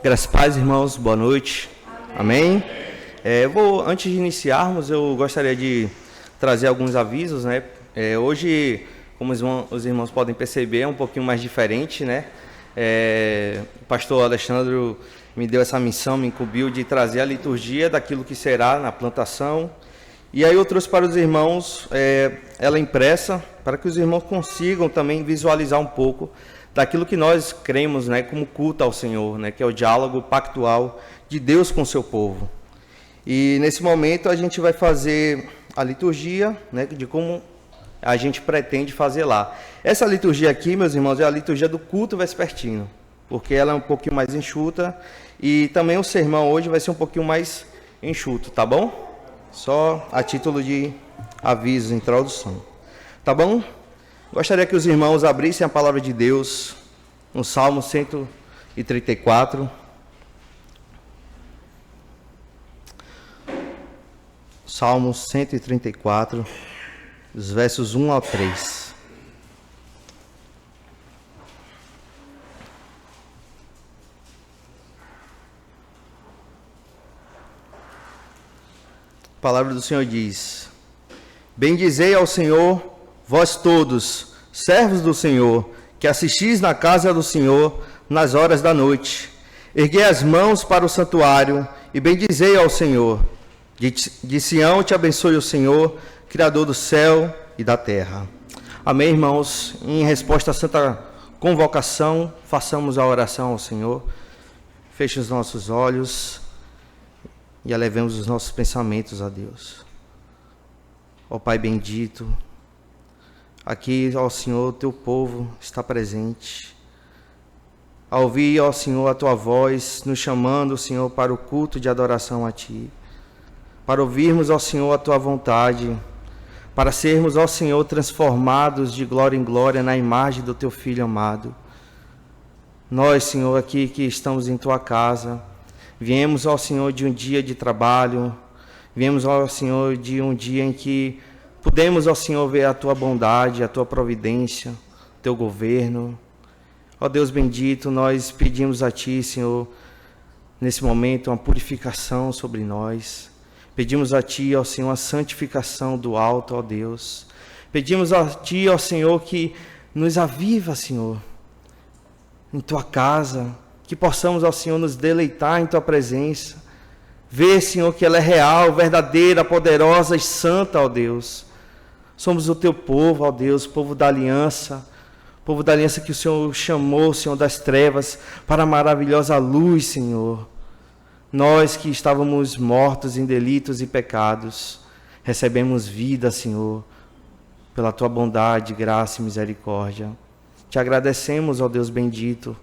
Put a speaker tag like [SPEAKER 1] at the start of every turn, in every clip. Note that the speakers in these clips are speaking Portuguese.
[SPEAKER 1] Graças a Deus, irmãos, boa noite. Amém. Antes de iniciarmos, eu gostaria de trazer alguns avisos, né? Hoje, como os irmãos podem perceber, é um pouquinho mais diferente, né? O pastor Alexandre me deu essa missão, me incumbiu de trazer a liturgia daquilo que será na plantação. E aí eu trouxe para os irmãos ela impressa, para que os irmãos consigam também visualizar um pouco daquilo que nós cremos, né, como culto ao Senhor, né, que é o diálogo pactual de Deus com o seu povo. E nesse momento a gente vai fazer a liturgia, né, de como a gente pretende fazer lá. Essa liturgia aqui, meus irmãos, é a liturgia do culto vespertino, porque ela é um pouquinho mais enxuta e também o sermão hoje vai ser um pouquinho mais enxuto, tá bom? Só a título de aviso, introdução. Tá bom? Gostaria que os irmãos abrissem a palavra de Deus no Salmo 134. Salmo 134, os versos 1 ao 3. A palavra do Senhor diz: Bendizei ao Senhor, vós todos, servos do Senhor, que assistis na casa do Senhor nas horas da noite. Erguei as mãos para o santuário e bendizei ao Senhor. De Sião te abençoe o Senhor, Criador do céu e da terra. Amém, irmãos? Em resposta à santa convocação, façamos a oração ao Senhor. Feche os nossos olhos e elevemos os nossos pensamentos a Deus. Ó Pai bendito, aqui, ó Senhor, teu povo está presente. Ao ouvir, ó Senhor, a tua voz, nos chamando, Senhor, para o culto de adoração a Ti. Para ouvirmos, ó Senhor, a tua vontade. Para sermos, ó Senhor, transformados de glória em glória na imagem do teu Filho amado. Nós, Senhor, aqui que estamos em tua casa, viemos, ó Senhor, de um dia de trabalho. Viemos, ó Senhor, de um dia em que pudemos, ó Senhor, ver a Tua bondade, a Tua providência, Teu governo. Ó Deus bendito, nós pedimos a Ti, Senhor, nesse momento, uma purificação sobre nós. Pedimos a Ti, ó Senhor, a santificação do alto, ó Deus. Pedimos a Ti, ó Senhor, que nos aviva, Senhor, em Tua casa, que possamos, ó Senhor, nos deleitar em Tua presença. Ver, Senhor, que ela é real, verdadeira, poderosa e santa, ó Deus. Somos o Teu povo, ó Deus, povo da aliança que o Senhor chamou, Senhor, das trevas para a maravilhosa luz, Senhor. Nós que estávamos mortos em delitos e pecados, recebemos vida, Senhor, pela Tua bondade, graça e misericórdia. Te agradecemos, ó Deus bendito.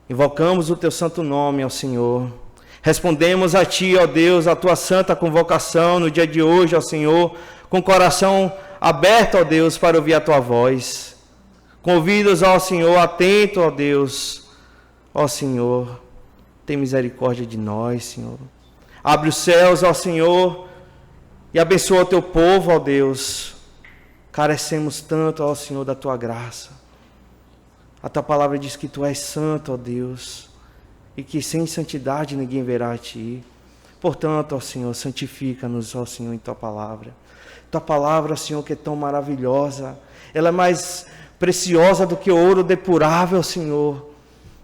[SPEAKER 1] Invocamos o Teu santo nome, ó Senhor. Respondemos a Ti, ó Deus, a Tua santa convocação no dia de hoje, ó Senhor, com o coração aberto, ó Deus, para ouvir a Tua voz. Convido-os, ó Senhor, atento, ó Deus. Ó Senhor, tem misericórdia de nós, Senhor. Abre os céus, ó Senhor, e abençoa o Teu povo, ó Deus. Carecemos tanto, ó Senhor, da Tua graça. A Tua palavra diz que Tu és santo, ó Deus, e que sem santidade ninguém verá a Ti. Portanto, ó Senhor, santifica-nos, ó Senhor, em Tua palavra. Tua palavra, Senhor, que é tão maravilhosa, ela é mais preciosa do que o ouro depurável, Senhor.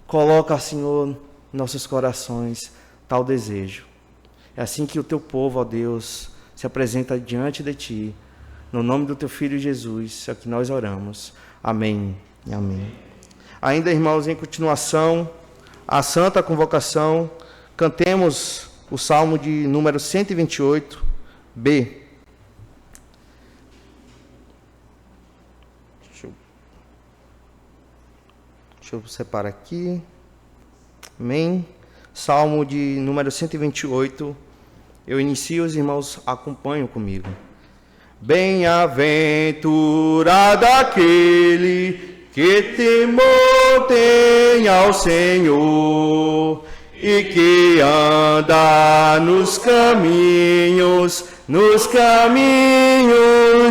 [SPEAKER 1] Coloca, Senhor, em nossos corações tal desejo. É assim que o Teu povo, ó Deus, se apresenta diante de Ti. No nome do Teu Filho Jesus, é que nós oramos. Amém e amém. Ainda, irmãos, em continuação a santa convocação, cantemos o Salmo de número 128, B. Deixa eu separar aqui. Amém. Salmo de número 128. Eu inicio, os irmãos acompanham comigo. Bem-aventurado aquele que temor tem ao Senhor e que anda nos caminhos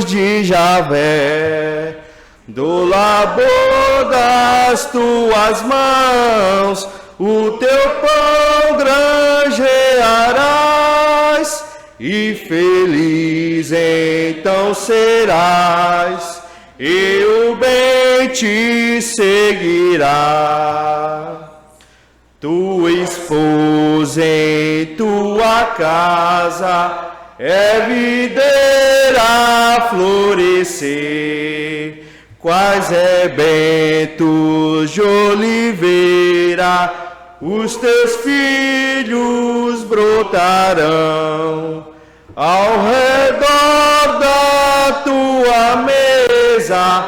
[SPEAKER 1] de Javé. Do labor das tuas mãos o teu pão granjearás, e feliz então serás, e o bem te seguirá. Tua esposa em tua casa é videira a florescer, quais rebentos de oliveira, os teus filhos brotarão. Ao redor da tua mesa,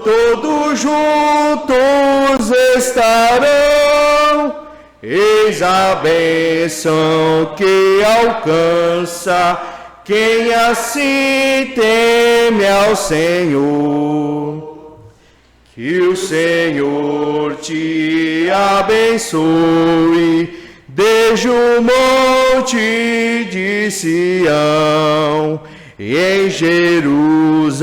[SPEAKER 1] todos juntos estarão. Eis a bênção que alcança quem assim teme ao Senhor. Que o Senhor te abençoe desde o monte de Sião, e em Jerusalém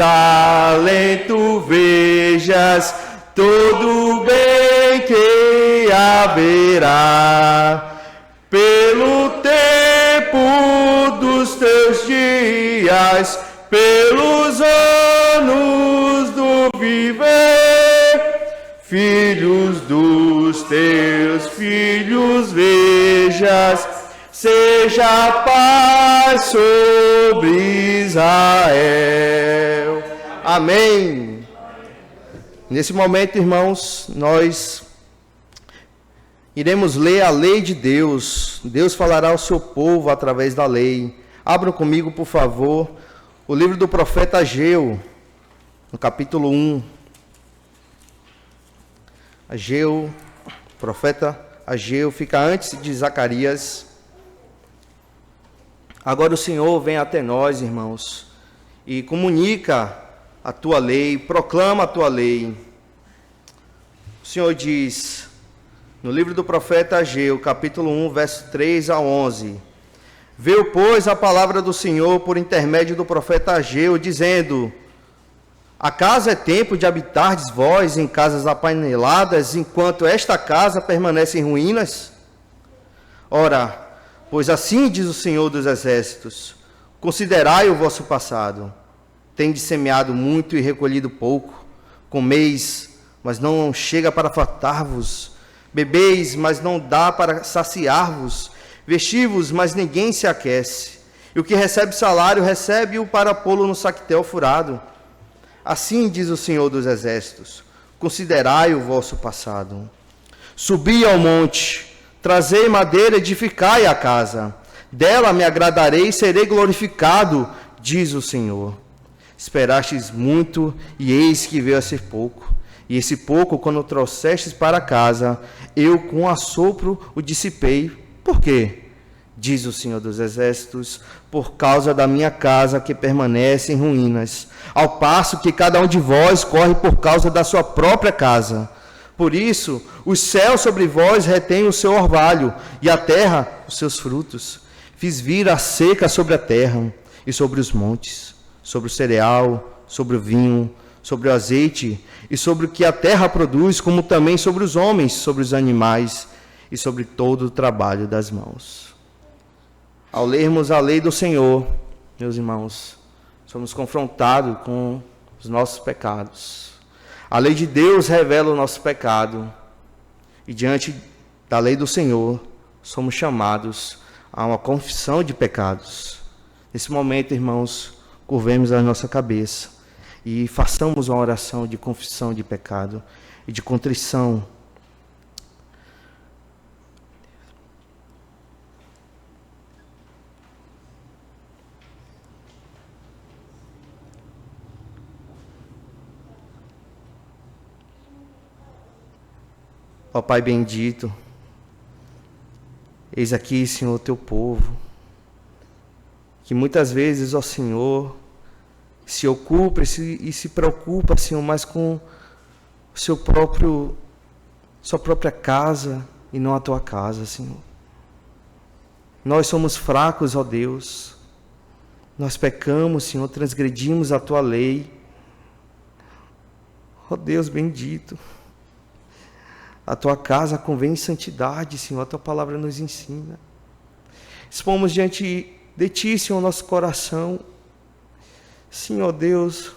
[SPEAKER 1] tu vejas todo o bem que haverá. Pelo tempo dos teus dias, pelos anos do viver, filhos dos teus filhos vejas, seja a paz sobre Israel. Amém. Nesse momento, irmãos, nós iremos ler a lei de Deus. Deus falará ao seu povo através da lei. Abram comigo, por favor, o livro do profeta Ageu, no capítulo 1. Ageu, profeta Ageu, fica antes de Zacarias. Agora o Senhor vem até nós, irmãos, e comunica a tua lei, proclama a tua lei. O Senhor diz, no livro do profeta Ageu, capítulo 1, verso 3 a 11: Veio, pois, a palavra do Senhor por intermédio do profeta Ageu, dizendo: Acaso é tempo de habitardes vós em casas apaineladas, enquanto esta casa permanece em ruínas? Ora, pois assim diz o Senhor dos Exércitos: Considerai o vosso passado. Tendes semeado muito e recolhido pouco. Comeis, mas não chega para fartar-vos. Bebeis, mas não dá para saciar-vos. Vestivos, mas ninguém se aquece. E o que recebe salário, recebe-o para pô-lo no saquetel furado. Assim diz o Senhor dos Exércitos: Considerai o vosso passado. Subi ao monte, trazei madeira, edificai a casa. Dela me agradarei e serei glorificado, diz o Senhor. Esperastes muito, e eis que veio a ser pouco. E esse pouco, quando trouxestes para casa, eu com assopro o dissipei. Por quê? Diz o Senhor dos Exércitos: por causa da minha casa que permanece em ruínas, ao passo que cada um de vós corre por causa da sua própria casa. Por isso, os céus sobre vós retêm o seu orvalho, e a terra os seus frutos. Fiz vir a seca sobre a terra e sobre os montes, sobre o cereal, sobre o vinho, sobre o azeite, e sobre o que a terra produz, como também sobre os homens, sobre os animais, e sobre todo o trabalho das mãos. Ao lermos a lei do Senhor, meus irmãos, somos confrontados com os nossos pecados. A lei de Deus revela o nosso pecado, e diante da lei do Senhor, somos chamados a uma confissão de pecados. Nesse momento, irmãos, curvemos a nossa cabeça e façamos uma oração de confissão de pecado e de contrição. Ó Pai bendito, eis aqui, Senhor, teu povo, que muitas vezes, ó Senhor, se ocupa e se preocupa, Senhor, mais com sua própria casa e não a tua casa, Senhor. Nós somos fracos, ó Deus, nós pecamos, Senhor, transgredimos a tua lei. Ó Deus bendito, A tua casa convém em santidade, Senhor, a tua palavra nos ensina. Expomos diante de ti, Senhor, nosso coração. Senhor Deus,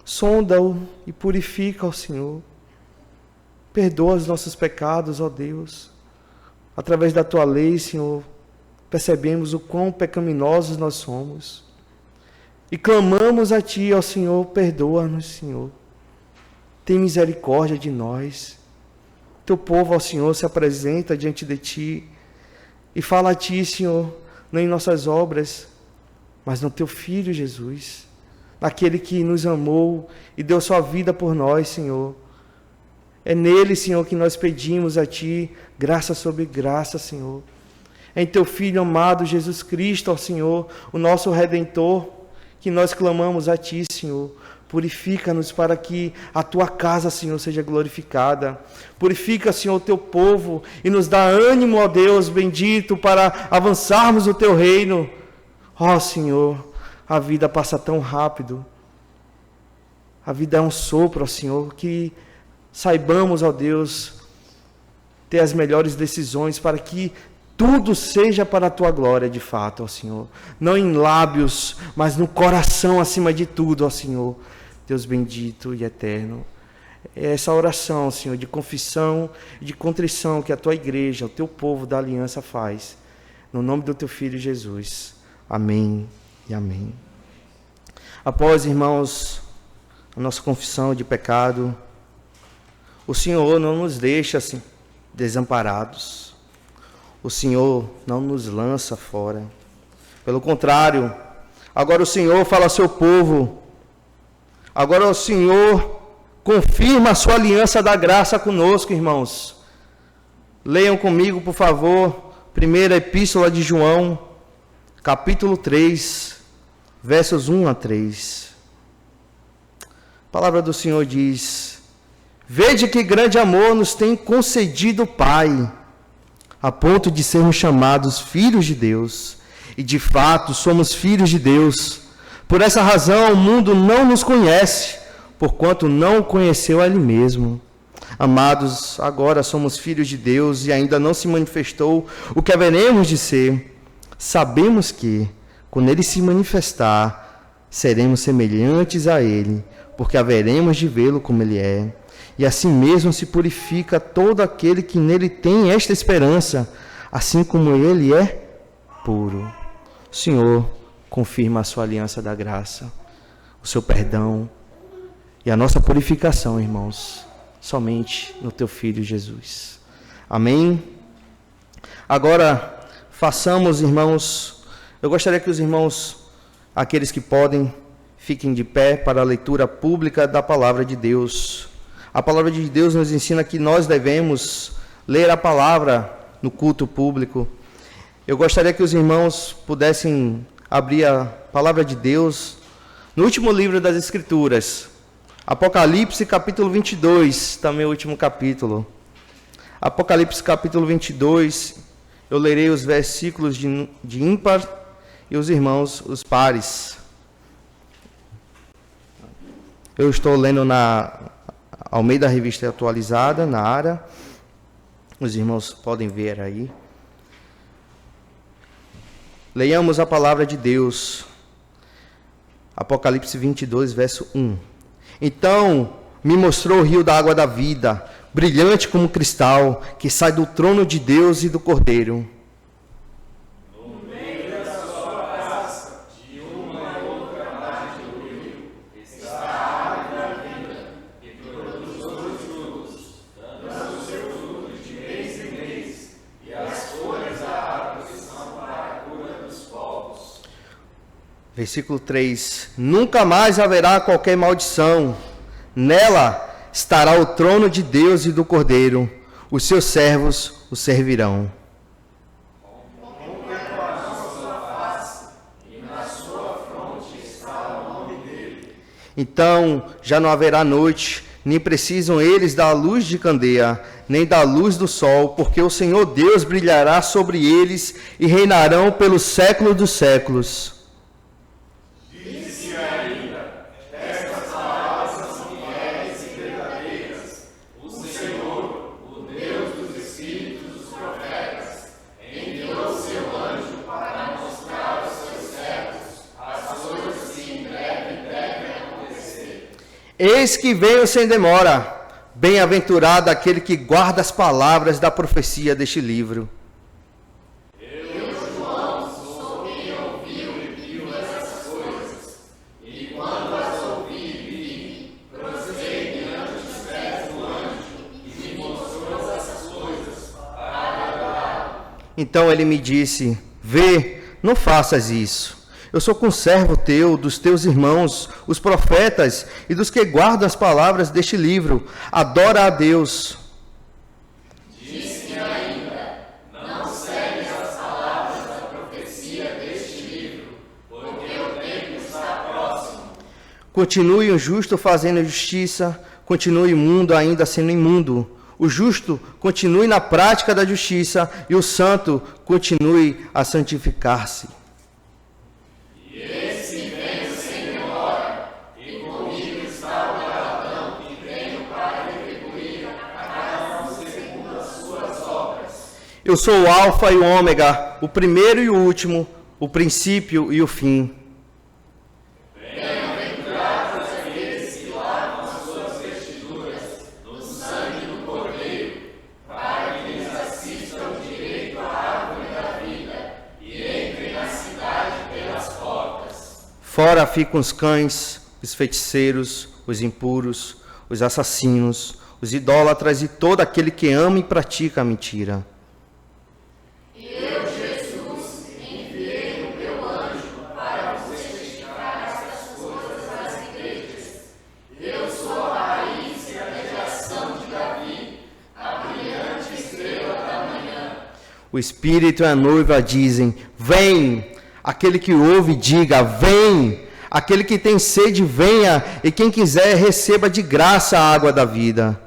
[SPEAKER 1] sonda-o e purifica-o, Senhor. Perdoa os nossos pecados, ó Deus. Através da tua lei, Senhor, percebemos o quão pecaminosos nós somos. E clamamos a ti, ó Senhor, perdoa-nos, Senhor. Tem misericórdia de nós. Teu povo, ó Senhor, se apresenta diante de ti e fala a ti, Senhor, não em nossas obras, mas no teu Filho Jesus, naquele que nos amou e deu sua vida por nós, Senhor. É nele, Senhor, que nós pedimos a ti graça sobre graça, Senhor. É em teu Filho amado Jesus Cristo, ó Senhor, o nosso Redentor, que nós clamamos a ti, Senhor. Purifica-nos para que a tua casa, Senhor, seja glorificada. Purifica, Senhor, o teu povo e nos dá ânimo, ó Deus bendito, para avançarmos o teu reino. Ó Senhor, a vida passa tão rápido. A vida é um sopro, ó Senhor, que saibamos, ó Deus, ter as melhores decisões para que tudo seja para a tua glória de fato, ó Senhor. Não em lábios, mas no coração acima de tudo, ó Senhor. Deus bendito e eterno. É essa oração, Senhor, de confissão e de contrição que a tua igreja, o teu povo da aliança faz. No nome do teu Filho Jesus. Amém e amém. Após, irmãos, a nossa confissão de pecado, o Senhor não nos deixa assim, desamparados. O Senhor não nos lança fora. Pelo contrário, agora o Senhor fala ao seu povo. Agora o Senhor confirma a sua aliança da graça conosco, irmãos. Leiam comigo, por favor, primeira epístola de João, capítulo 3, versos 1 a 3. A palavra do Senhor diz: Vede que grande amor nos tem concedido o Pai, a ponto de sermos chamados filhos de Deus. E de fato somos filhos de Deus. Por essa razão o mundo não nos conhece, porquanto não o conheceu a Ele mesmo. Amados, agora somos filhos de Deus e ainda não se manifestou o que haveremos de ser. Sabemos que, quando Ele se manifestar, seremos semelhantes a Ele, porque haveremos de vê-lo como Ele é. E assim mesmo se purifica todo aquele que nele tem esta esperança, assim como Ele é puro. O Senhor confirma a sua aliança da graça, o seu perdão e a nossa purificação, irmãos, somente no teu Filho Jesus. Amém? Agora, façamos, irmãos, eu gostaria que os irmãos, aqueles que podem, fiquem de pé para a leitura pública da palavra de Deus. A palavra de Deus nos ensina que nós devemos ler a palavra no culto público. Eu gostaria que os irmãos pudessem abrir a palavra de Deus no último livro das Escrituras, Apocalipse capítulo 22, também o último capítulo. Apocalipse capítulo 22, eu lerei os versículos de ímpar e os irmãos os pares. Eu estou lendo na Almeida Revista Atualizada, na área. Os irmãos podem ver aí. Leiamos a palavra de Deus. Apocalipse 22, verso 1. Então me mostrou o rio da água da vida, brilhante como cristal, que sai do trono de Deus e do Cordeiro.
[SPEAKER 2] No meio da sua praça, de uma e outra parte do rio, está a árvore da vida, que produz dois frutos, dando o seu fruto de mês em mês, e as folhas da árvore são para a cura dos povos.
[SPEAKER 1] Versículo 3. Nunca mais haverá qualquer maldição. Nela estará o trono de Deus e do Cordeiro. Os seus servos o servirão. Então já não haverá noite, nem precisam eles da luz de candeia, nem da luz do sol, porque o Senhor Deus brilhará sobre eles e reinarão pelos séculos dos séculos.
[SPEAKER 2] Disse ainda: estas palavras são fiéis e verdadeiras. O Senhor, o
[SPEAKER 1] Eis que venho sem demora. Bem-aventurado aquele que guarda as palavras da profecia deste livro.
[SPEAKER 2] Eu, João, sou quem ouviu e viu essas coisas. E quando as ouvi e vi, prostrei diante dos pés do anjo, e me mostrou essas coisas para adorá-lo.
[SPEAKER 1] Então ele me disse: Vê, não faças isso. Eu sou conservo teu, dos teus irmãos, os profetas, e dos que guardam as palavras deste livro. Adora a Deus.
[SPEAKER 2] Disse-me ainda: não segues as palavras da profecia deste livro, porque o tempo está próximo.
[SPEAKER 1] Continue o justo fazendo justiça, continue o imundo ainda sendo imundo. O justo continue na prática da justiça, e o santo continue a santificar-se. Eu sou o Alfa e o Ômega, o primeiro e o último, o princípio e o fim.
[SPEAKER 2] Bem-aventurados aqueles que lavam as suas vestiduras no sangue do Cordeiro, para que lhes assistam direito à árvore da vida e entrem na cidade pelas portas.
[SPEAKER 1] Fora ficam os cães, os feiticeiros, os impuros, os assassinos, os idólatras e todo aquele que ama e pratica a mentira. O Espírito e a noiva dizem: Vem! Aquele que ouve, diga: Vem! Aquele que tem sede, venha! E quem quiser, receba de graça a água da vida.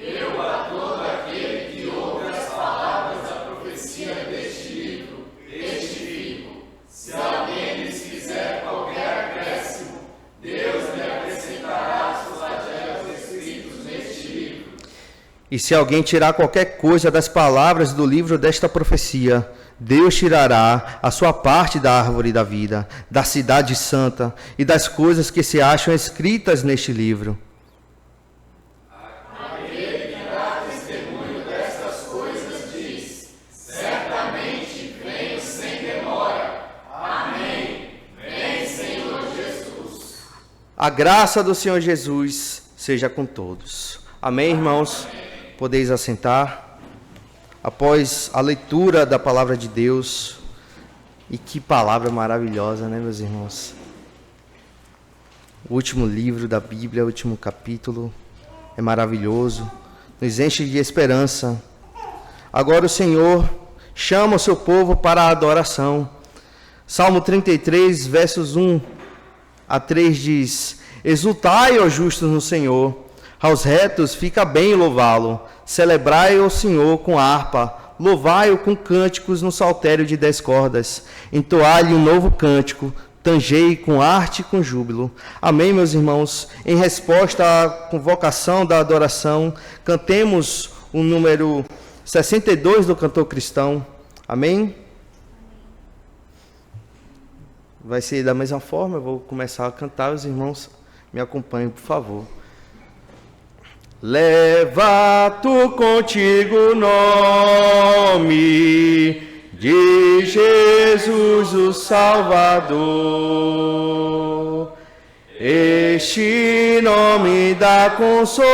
[SPEAKER 2] Eu a todo aquele que ouve as palavras da profecia deste livro, testifico. Se alguém lhes fizer qualquer acréscimo, Deus lhe acrescentará os flagelos escritos neste livro.
[SPEAKER 1] E se alguém tirar qualquer coisa das palavras do livro desta profecia, Deus tirará a sua parte da árvore da vida, da cidade santa e das coisas que se acham escritas neste livro.
[SPEAKER 2] Aquele que dá testemunho destas coisas diz: certamente venho sem demora. Amém. Vem, Senhor Jesus.
[SPEAKER 1] A graça do Senhor Jesus seja com todos. Amém, irmãos? Podeis assentar. Após a leitura da palavra de Deus, e que palavra maravilhosa, né, meus irmãos? O último livro da Bíblia, o último capítulo, é maravilhoso, nos enche de esperança. Agora o Senhor chama o seu povo para a adoração. Salmo 33, versos 1 a 3 diz: Exultai, ó justos, no Senhor, aos retos fica bem louvá-lo. Celebrai o Senhor com harpa, louvai-o com cânticos no saltério de 10 cordas. Entoai-lhe um novo cântico, tangei com arte e com júbilo. Amém, meus irmãos? Em resposta à convocação da adoração, cantemos o número 62 do cantor cristão. Amém? Vai ser da mesma forma, eu vou começar a cantar, os irmãos me acompanhem, por favor. Leva tu contigo o nome de Jesus o Salvador. Este nome dá consolo,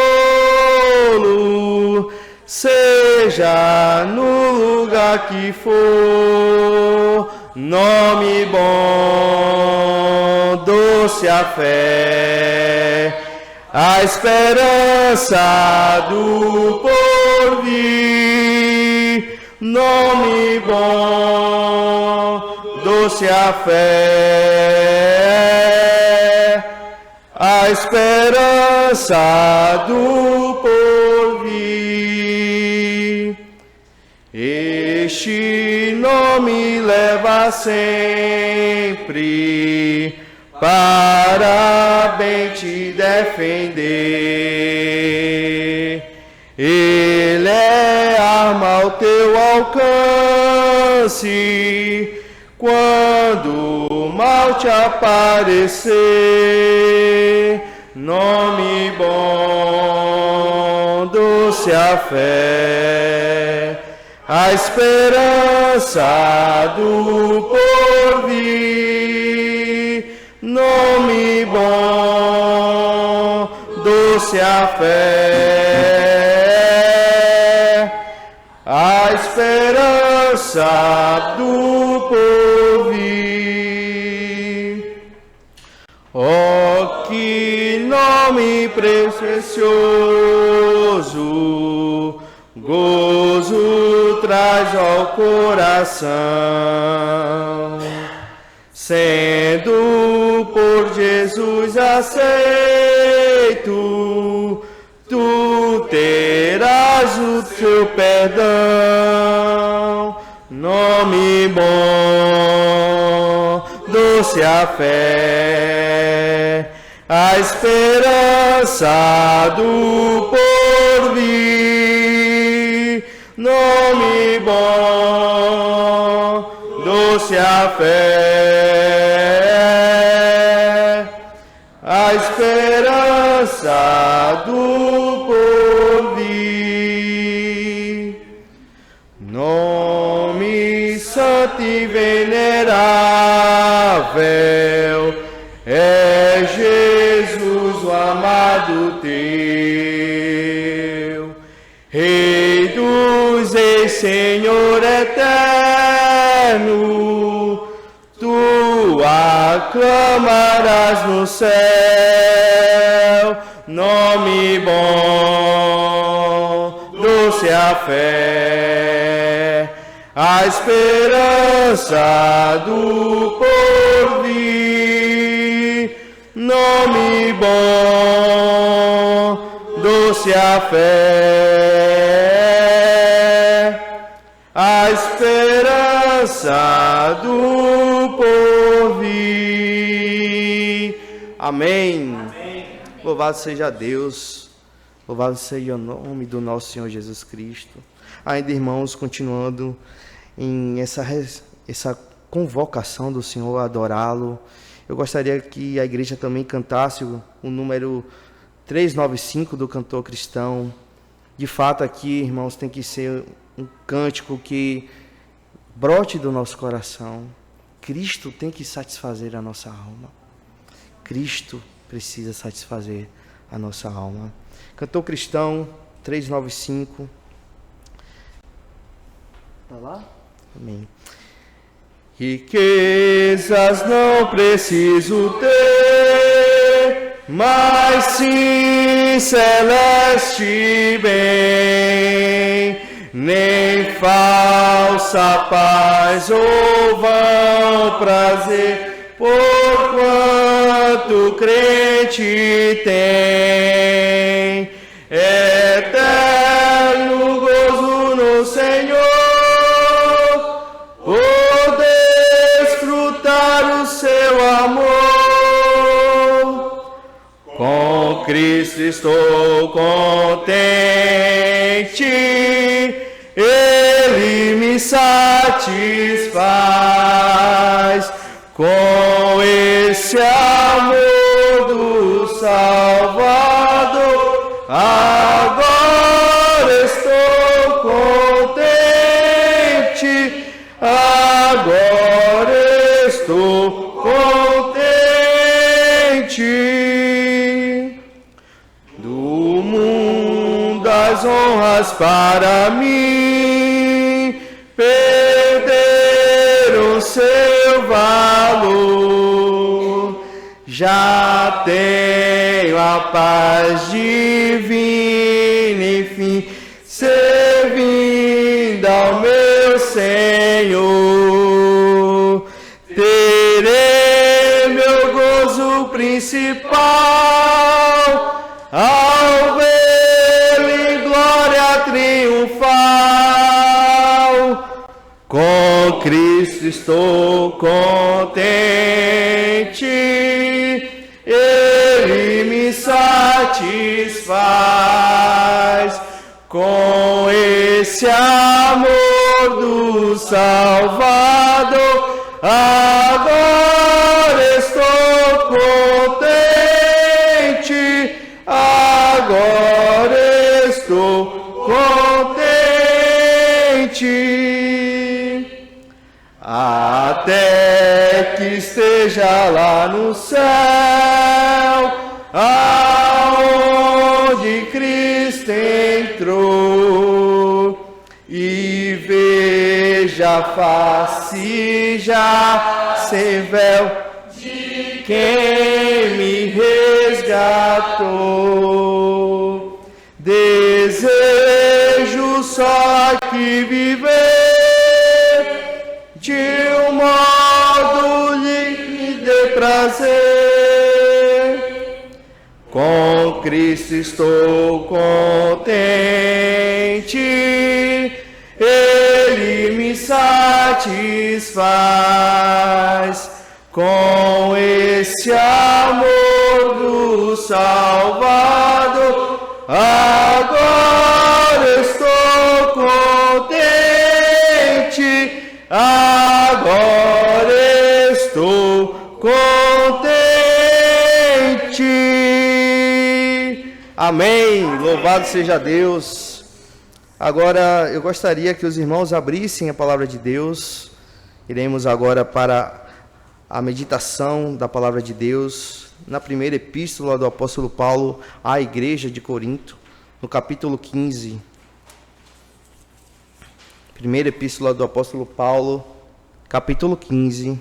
[SPEAKER 1] seja no lugar que for. Nome bom, doce a fé, a esperança do porvir. Nome bom, doce a fé, a esperança do porvir. Este nome leva sempre para bem te defender. Ele é arma ao teu alcance quando mal te aparecer. Nome bom, doce a fé, a esperança do porvir. Nome bom, doce a fé, a esperança do porvir. Oh, que nome precioso, gozo traz ao coração, sendo por Jesus aceito, tu terás o teu perdão. Nome bom, doce a fé, a esperança do porvir. Nome bom, doce a fé, a esperança do porvir. Nome santo e venerável é Jesus, o amado teu, Rei dos Reis, Senhor eterno, tu aclamarás no céu. Nome bom, doce a fé, a esperança do porvir. Nome bom, doce a fé, a esperança do porvir. Amém. Louvado seja Deus, louvado seja o nome do nosso Senhor Jesus Cristo. Ainda, irmãos, continuando em essa convocação do Senhor a adorá-lo, eu gostaria que a igreja também cantasse o número 395 do cantor cristão. De fato, aqui, irmãos, tem que ser um cântico que brote do nosso coração. Cristo tem que satisfazer a nossa alma. Cristo precisa satisfazer a nossa alma. Cantor cristão 395. Está lá? Amém. Riquezas não preciso ter, mas sim celeste bem, nem falsa paz ou vão prazer, porquanto crente tem eterno gozo no Senhor, por desfrutar o seu amor. Com Cristo estou contente, Ele me satisfaz. Com esse amor do Salvador, agora estou contente, agora estou contente. Do mundo as honras para mim perderam seu valor, já tenho a paz divina, enfim, servindo ao meu Senhor. Terei meu gozo principal ao vê-lo em glória triunfal. Com Cristo estou contente, Ele me satisfaz. Com esse amor do Salvador, agora no céu, aonde Cristo entrou, e veja a face já sem véu de quem me resgatou. Desejo só que viver de um modo lhe dê prazer. Com Cristo estou contente, Ele me satisfaz. Com esse amor do Salvador, agora estou contente, agora estou contente. Amém. Louvado seja Deus. Agora eu gostaria que os irmãos abrissem a palavra de Deus. Iremos agora para a meditação da palavra de Deus na primeira epístola do apóstolo Paulo à igreja de Corinto, no capítulo 15. Primeira epístola do apóstolo Paulo, capítulo 15,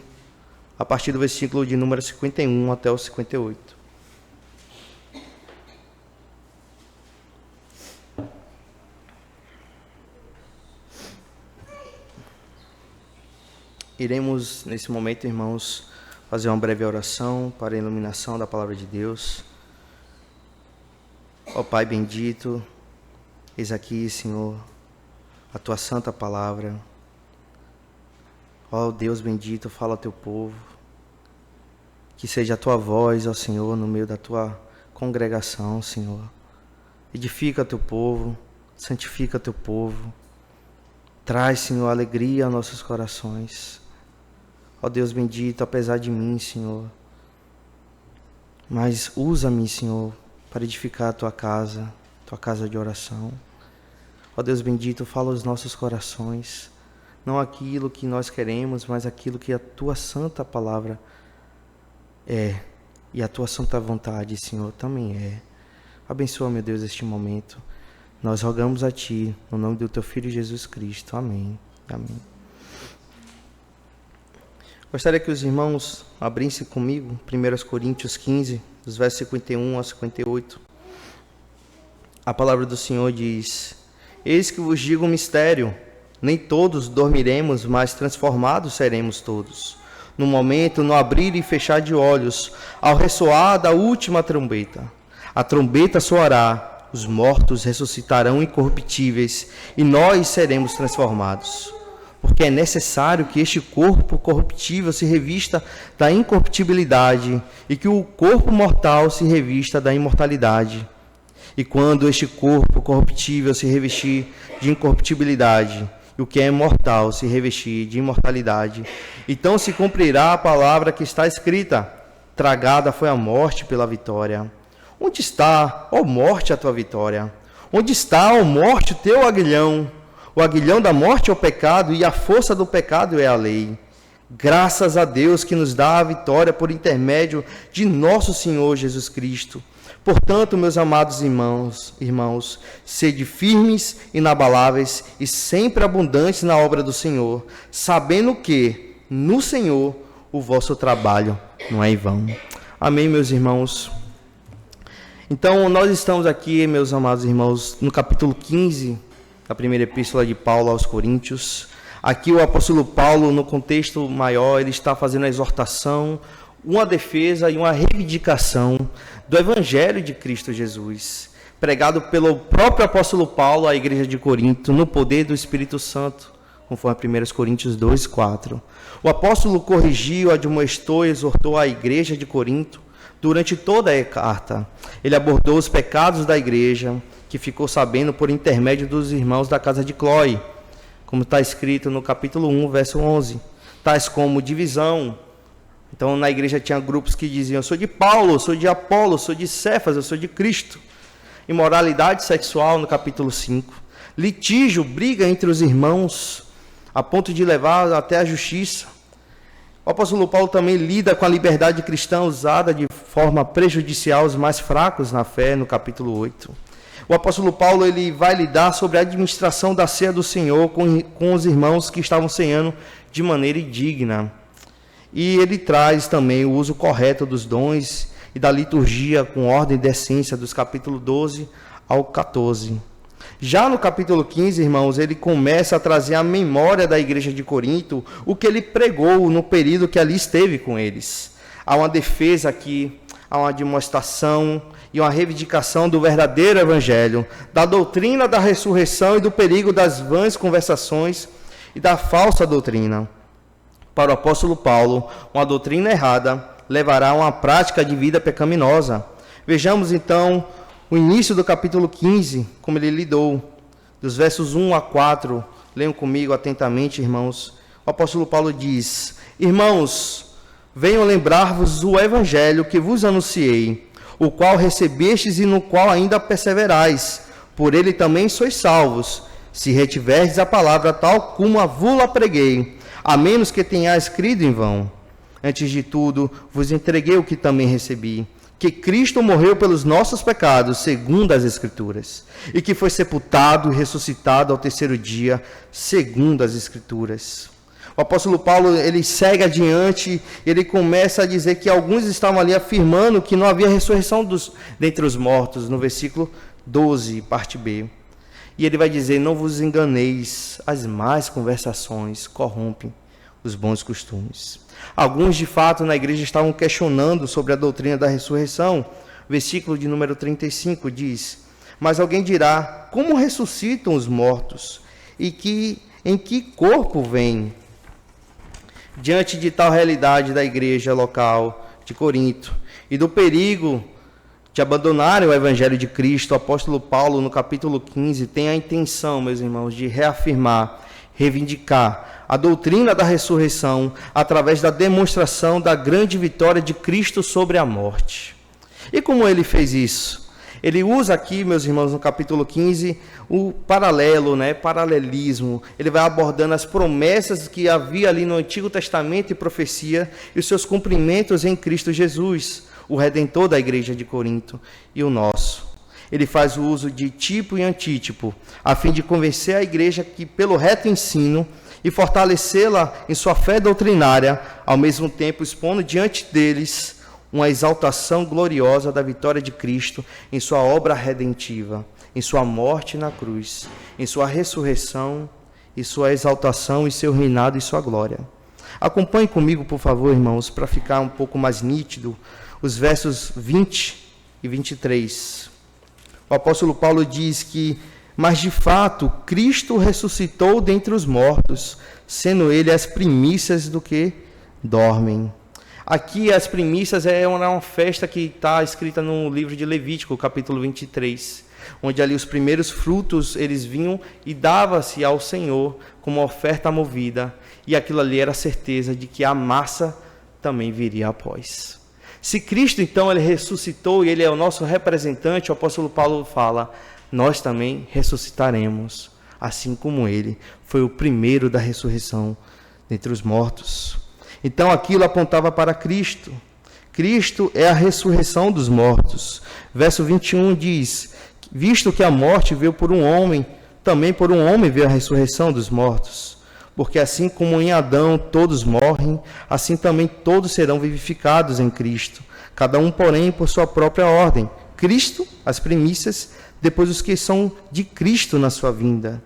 [SPEAKER 1] a partir do versículo de número 51 até o 58. Iremos, nesse momento, irmãos, fazer uma breve oração para a iluminação da palavra de Deus. Ó Pai bendito, eis aqui, Senhor, a Tua santa palavra. Ó Deus bendito, fala ao Teu povo. Que seja a Tua voz, ó Senhor, no meio da Tua congregação, Senhor. Edifica Teu povo, santifica Teu povo. Traz, Senhor, alegria aos nossos corações. Ó Deus bendito, apesar de mim, Senhor, mas usa-me, Senhor, para edificar a Tua casa de oração. Ó Deus bendito, fala aos nossos corações, não aquilo que nós queremos, mas aquilo que a Tua santa palavra é, e a Tua santa vontade, Senhor, também é. Abençoa, meu Deus, este momento. Nós rogamos a Ti, no nome do Teu Filho Jesus Cristo. Amém. Amém. Gostaria que os irmãos abrissem comigo 1 Coríntios 15, dos versos 51 a 58. A palavra do Senhor diz: Eis que vos digo um mistério, nem todos dormiremos, mas transformados seremos todos. No momento, no abrir e fechar de olhos, ao ressoar da última trombeta. A trombeta soará, os mortos ressuscitarão incorruptíveis, e nós seremos transformados. Porque é necessário que este corpo corruptível se revista da incorruptibilidade e que o corpo mortal se revista da imortalidade. E quando este corpo corruptível se revestir de incorruptibilidade e o que é mortal se revestir de imortalidade, então se cumprirá a palavra que está escrita: tragada foi a morte pela vitória. Onde está, ó morte, a tua vitória? Onde está, ó morte, o teu aguilhão? O aguilhão da morte é o pecado, e a força do pecado é a lei. Graças a Deus que nos dá a vitória por intermédio de nosso Senhor Jesus Cristo. Portanto, meus amados irmãos, sede firmes, inabaláveis e sempre abundantes na obra do Senhor, sabendo que no Senhor o vosso trabalho não é em vão. Amém, meus irmãos? Então, nós estamos aqui, meus amados irmãos, no capítulo 15, da primeira epístola de Paulo aos Coríntios. Aqui o apóstolo Paulo, no contexto maior, ele está fazendo a exortação, uma defesa e uma reivindicação do Evangelho de Cristo Jesus, pregado pelo próprio apóstolo Paulo à igreja de Corinto, no poder do Espírito Santo, conforme 1 Coríntios 2:4. O apóstolo corrigiu, admoestou e exortou a igreja de Corinto durante toda a carta. Ele abordou os pecados da igreja, que ficou sabendo por intermédio dos irmãos da casa de Cloe, como está escrito no capítulo 1, verso 11, tais como divisão. Então, na igreja tinha grupos que diziam: eu sou de Paulo, eu sou de Apolo, eu sou de Cefas, eu sou de Cristo. Imoralidade sexual, no capítulo 5. Litígio, briga entre os irmãos, a ponto de levar até a justiça. O apóstolo Paulo também lida com a liberdade cristã usada de forma prejudicial aos mais fracos na fé, no capítulo 8. O apóstolo Paulo ele vai lidar sobre a administração da ceia do Senhor com os irmãos que estavam ceando de maneira indigna. E ele traz também o uso correto dos dons e da liturgia com ordem e decência, dos capítulos 12 ao 14. Já no capítulo 15, irmãos, ele começa a trazer à memória da igreja de Corinto o que ele pregou no período que ali esteve com eles. Há uma defesa aqui, há uma demonstração e uma reivindicação do verdadeiro evangelho, da doutrina da ressurreição e do perigo das vãs conversações e da falsa doutrina. Para o apóstolo Paulo, uma doutrina errada levará a uma prática de vida pecaminosa. Vejamos então o início do capítulo 15, como ele lidou, dos versos 1 a 4. Leiam comigo atentamente, irmãos. O apóstolo Paulo diz: Irmãos, venham lembrar-vos o evangelho que vos anunciei, o qual recebestes e no qual ainda perseverais. Por ele também sois salvos, se retiverdes a palavra tal como a vos preguei, a menos que tenhais crido em vão. Antes de tudo, vos entreguei o que também recebi, que Cristo morreu pelos nossos pecados, segundo as Escrituras, e que foi sepultado e ressuscitado ao terceiro dia, segundo as Escrituras. O apóstolo Paulo, ele segue adiante, ele começa a dizer que alguns estavam ali afirmando que não havia ressurreição dentre os mortos, no versículo 12, parte B. E ele vai dizer: não vos enganeis, as más conversações corrompem os bons costumes. Alguns, de fato, na igreja estavam questionando sobre a doutrina da ressurreição. Versículo de número 35 diz: mas alguém dirá, como ressuscitam os mortos? E em que corpo vêm? Diante de tal realidade da igreja local de Corinto e do perigo de abandonarem o evangelho de Cristo, o apóstolo Paulo, no capítulo 15, tem a intenção, meus irmãos, de reafirmar, reivindicar a doutrina da ressurreição através da demonstração da grande vitória de Cristo sobre a morte. E como ele fez isso? Ele usa aqui, meus irmãos, no capítulo 15, o paralelismo. Ele vai abordando as promessas que havia ali no Antigo Testamento e profecia e os seus cumprimentos em Cristo Jesus, o Redentor da igreja de Corinto e o nosso. Ele faz o uso de tipo e antítipo, a fim de convencer a igreja que, pelo reto ensino, e fortalecê-la em sua fé doutrinária, ao mesmo tempo expondo diante deles uma exaltação gloriosa da vitória de Cristo em sua obra redentiva, em sua morte na cruz, em sua ressurreição e sua exaltação e seu reinado e sua glória. Acompanhe comigo, por favor, irmãos, para ficar um pouco mais nítido, os versos 20 e 23. O apóstolo Paulo diz que: mas de fato, Cristo ressuscitou dentre os mortos, sendo ele as primícias do que dormem. Aqui as primícias é uma festa que está escrita no livro de Levítico, capítulo 23, onde ali os primeiros frutos eles vinham e dava-se ao Senhor como oferta movida, e aquilo ali era a certeza de que a massa também viria após. Se Cristo então ele ressuscitou e ele é o nosso representante, o apóstolo Paulo fala: nós também ressuscitaremos, assim como ele foi o primeiro da ressurreição dentre os mortos. Então aquilo apontava para Cristo. Cristo é a ressurreição dos mortos. Verso 21 diz: visto que a morte veio por um homem, também por um homem veio a ressurreição dos mortos. Porque assim como em Adão todos morrem, assim também todos serão vivificados em Cristo. Cada um, porém, por sua própria ordem. Cristo, as primícias, depois os que são de Cristo na sua vinda.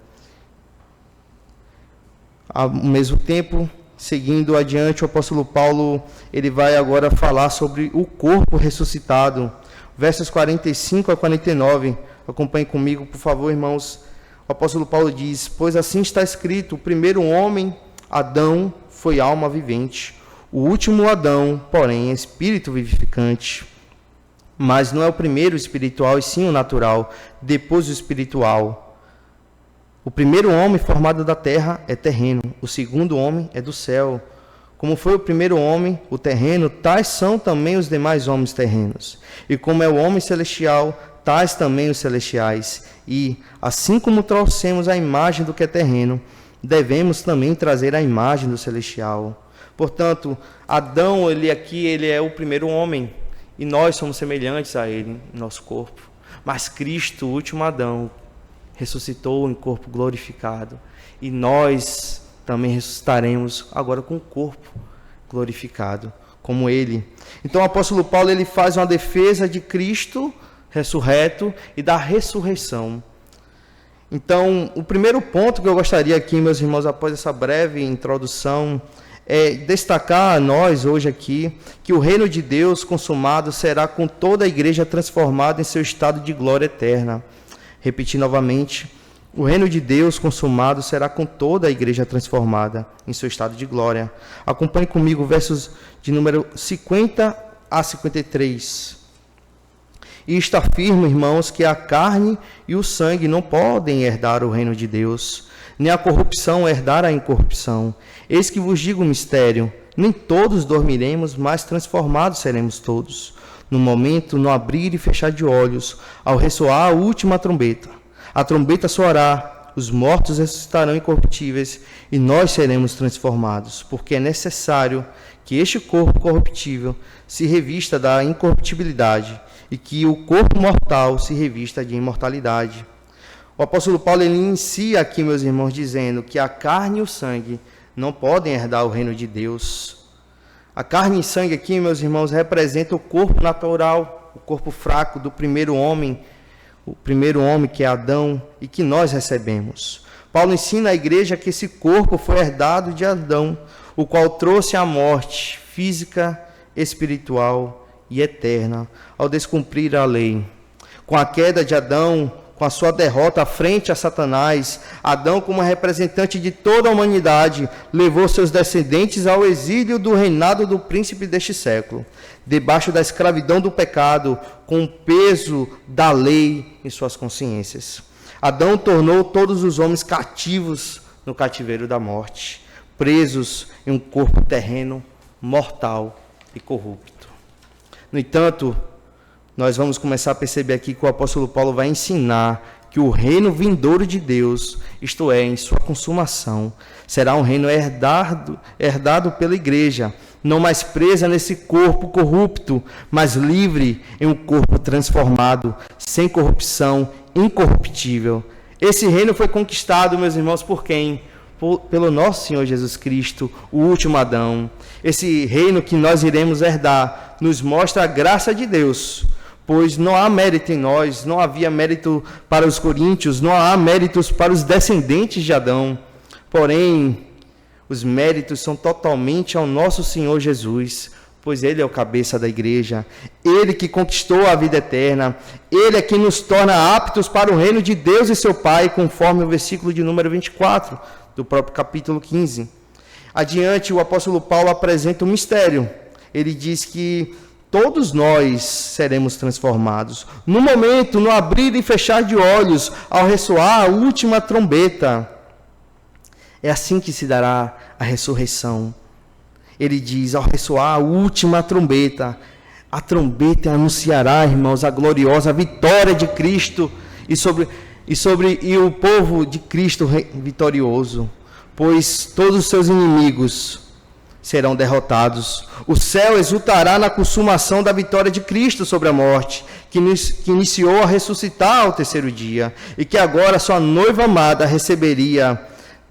[SPEAKER 1] Ao mesmo tempo, seguindo adiante, o apóstolo Paulo ele vai agora falar sobre o corpo ressuscitado. Versos 45 a 49. Acompanhe comigo, por favor, irmãos. O apóstolo Paulo diz: pois assim está escrito, o primeiro homem, Adão, foi alma vivente. O último Adão, porém, é espírito vivificante. Mas não é o primeiro espiritual, e sim o natural, depois o espiritual. O primeiro homem formado da terra é terreno, o segundo homem é do céu. Como foi o primeiro homem, o terreno, tais são também os demais homens terrenos. E como é o homem celestial, tais também os celestiais. E, assim como trouxemos a imagem do que é terreno, devemos também trazer a imagem do celestial. Portanto, Adão, ele é o primeiro homem, e nós somos semelhantes a ele em nosso corpo. Mas Cristo, o último Adão, ressuscitou em corpo glorificado, e nós também ressuscitaremos agora com o corpo glorificado, como ele. Então o apóstolo Paulo, ele faz uma defesa de Cristo ressurreto e da ressurreição. Então, o primeiro ponto que eu gostaria aqui, meus irmãos, após essa breve introdução, é destacar a nós hoje aqui que o reino de Deus consumado será com toda a igreja transformada em seu estado de glória eterna. Repetir novamente, o reino de Deus consumado será com toda a igreja transformada em seu estado de glória. Acompanhe comigo versos de número 50 a 53. E está firme, irmãos, que a carne e o sangue não podem herdar o reino de Deus, nem a corrupção herdar a incorrupção. Eis que vos digo o mistério: nem todos dormiremos, mas transformados seremos todos. No momento, no abrir e fechar de olhos, ao ressoar a última trombeta. A trombeta soará, os mortos ressuscitarão incorruptíveis, e nós seremos transformados, porque é necessário que este corpo corruptível se revista da incorruptibilidade, e que o corpo mortal se revista de imortalidade. O apóstolo Paulo, ele inicia aqui, meus irmãos, dizendo que a carne e o sangue não podem herdar o reino de Deus. A carne e sangue aqui, meus irmãos, representa o corpo natural, o corpo fraco do primeiro homem, o primeiro homem que é Adão e que nós recebemos. Paulo ensina à igreja que esse corpo foi herdado de Adão, o qual trouxe a morte física, espiritual e eterna ao descumprir a lei. Com a queda de Adão, com a sua derrota frente a Satanás, Adão, como representante de toda a humanidade, levou seus descendentes ao exílio do reinado do príncipe deste século, debaixo da escravidão do pecado, com o peso da lei em suas consciências. Adão tornou todos os homens cativos no cativeiro da morte, presos em um corpo terreno, mortal e corrupto. No entanto, nós vamos começar a perceber aqui que o apóstolo Paulo vai ensinar que o reino vindouro de Deus, isto é, em sua consumação, será um reino herdado pela igreja, não mais presa nesse corpo corrupto, mas livre em um corpo transformado, sem corrupção, incorruptível. Esse reino foi conquistado, meus irmãos, por quem? Pelo nosso Senhor Jesus Cristo, o último Adão. Esse reino que nós iremos herdar nos mostra a graça de Deus, pois não há mérito em nós, não havia mérito para os coríntios, não há méritos para os descendentes de Adão. Porém, os méritos são totalmente ao nosso Senhor Jesus, pois Ele é o cabeça da igreja, Ele que conquistou a vida eterna, Ele é quem nos torna aptos para o reino de Deus e seu Pai, conforme o versículo de número 24 do próprio capítulo 15. Adiante, o apóstolo Paulo apresenta um mistério. Ele diz que todos nós seremos transformados. No momento, no abrir e fechar de olhos, ao ressoar a última trombeta. É assim que se dará a ressurreição. Ele diz, ao ressoar a última trombeta, a trombeta anunciará, irmãos, a gloriosa vitória de Cristo e o povo de Cristo vitorioso, pois todos os seus inimigos serão derrotados. O céu exultará na consumação da vitória de Cristo sobre a morte, que iniciou a ressuscitar ao terceiro dia, e que agora sua noiva amada receberia